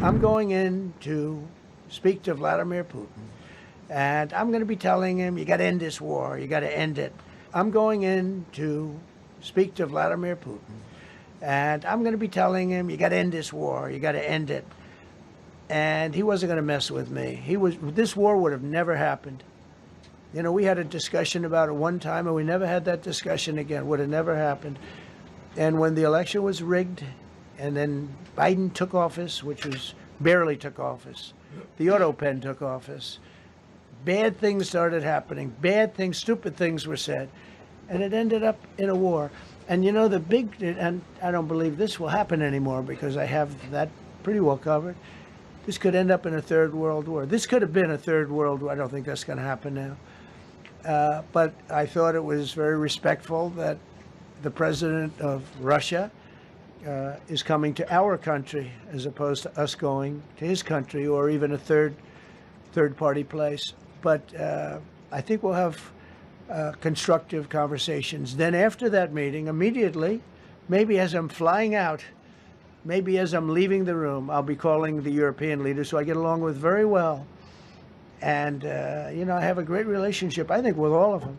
I'm going in to speak to Vladimir Putin, and I'm going to be telling him, you got to end this war, you got to end it. I'm going in to speak to Vladimir Putin, and I'm going to be telling him, you got to end this war, you got to end it. And he wasn't going to mess with me. This war would have never happened. You know, we had a discussion about it one time, and we never had that discussion again. Would have never happened. And when the election was rigged, and then Biden took office, which was barely took office, the auto pen took office, bad things started happening. Bad things, stupid things were said, and it ended up in a war. And you know, and I don't believe this will happen anymore because I have that pretty well covered. This could end up in a third world war. This could have been a third world war. I don't think that's going to happen now. But I thought it was very respectful that the president of Russia is coming to our country as opposed to us going to his country or even a third party place. But I think we'll have constructive conversations. Then after that meeting, immediately, maybe as I'm flying out, maybe as I'm leaving the room, I'll be calling the European leaders who I get along with very well. And, you know, I have a great relationship, I think, with all of them.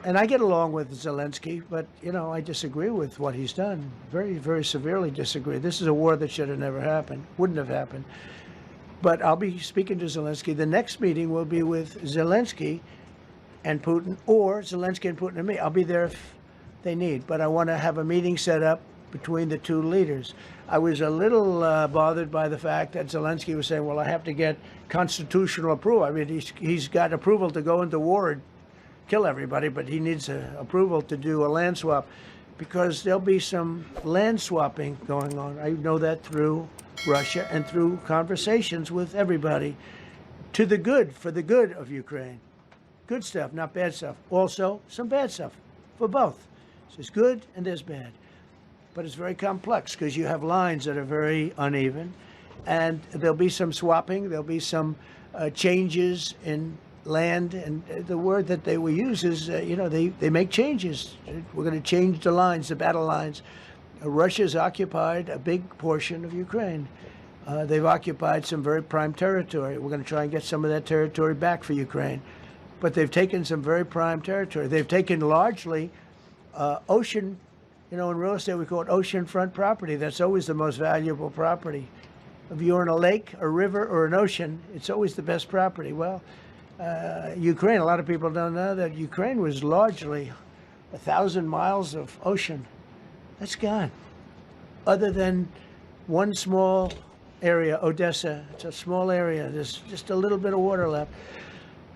And I get along with Zelensky, but, you know, I disagree with what he's done. Very, very severely disagree. This is a war that should have never happened, wouldn't have happened. But I'll be speaking to Zelensky. The next meeting will be with Zelensky and Putin, or Zelensky and Putin and me. I'll be there if they need. But I want to have a meeting set up between the two leaders. I was a little bothered by the fact that Zelensky was saying, well, I have to get constitutional approval. I mean, he's got approval to go into war and kill everybody, but he needs approval to do a land swap because there'll be some land swapping going on. I know that through Russia and through conversations with everybody to the good, for the good of Ukraine. Good stuff, not bad stuff. Also, some bad stuff for both. So there's good and there's bad. But it's very complex because you have lines that are very uneven, and there'll be some swapping, there'll be some changes in land, and the word that they will use is, you know, they make changes. We're going to change the lines, the battle lines. Russia's occupied a big portion of Ukraine. They've occupied some very prime territory. We're going to try and get some of that territory back for Ukraine. But they've taken some very prime territory. They've taken largely ocean. You know, in real estate, we call it oceanfront property. That's always the most valuable property. If you're in a lake, a river, or an ocean, it's always the best property. Well, Ukraine, a lot of people don't know that Ukraine was largely 1,000 miles of ocean. That's gone. Other than one small area, Odessa, it's a small area. There's just a little bit of water left.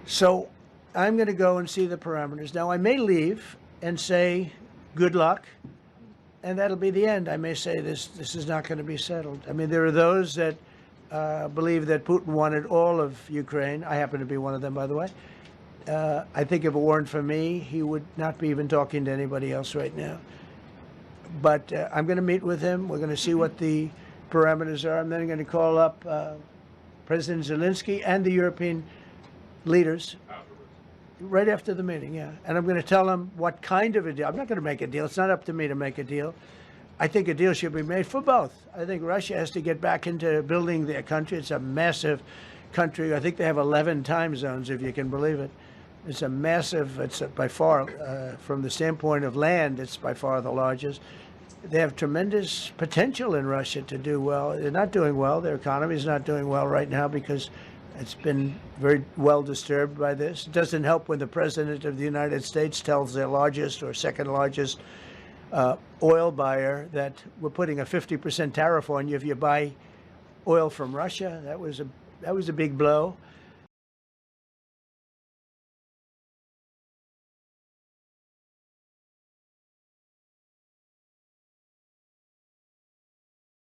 So I'm going to go and see the parameters. Now, I may leave and say, good luck. And that'll be the end. I may say this is not going to be settled. I mean, there are those that believe that Putin wanted all of Ukraine. I happen to be one of them, by the way. I think if it weren't for me, he would not be even talking to anybody else right now. But I'm going to meet with him. We're going to see what the parameters are. I'm then going to call up President Zelensky and the European leaders. Right after the meeting, yeah. And I'm going to tell them what kind of a deal. I'm not going to make a deal. It's not up to me to make a deal. I think a deal should be made for both. I think Russia has to get back into building their country. It's a massive country. I think they have 11 time zones, if you can believe it. It's a massive, it's by far, from the standpoint of land, it's by far the largest. They have tremendous potential in Russia to do well. They're not doing well. Their economy is not doing well right now because it's been very well disturbed by this. It doesn't help when the President of the United States tells their largest or second largest oil buyer that we're putting a 50% tariff on you if you buy oil from Russia. That was a big blow.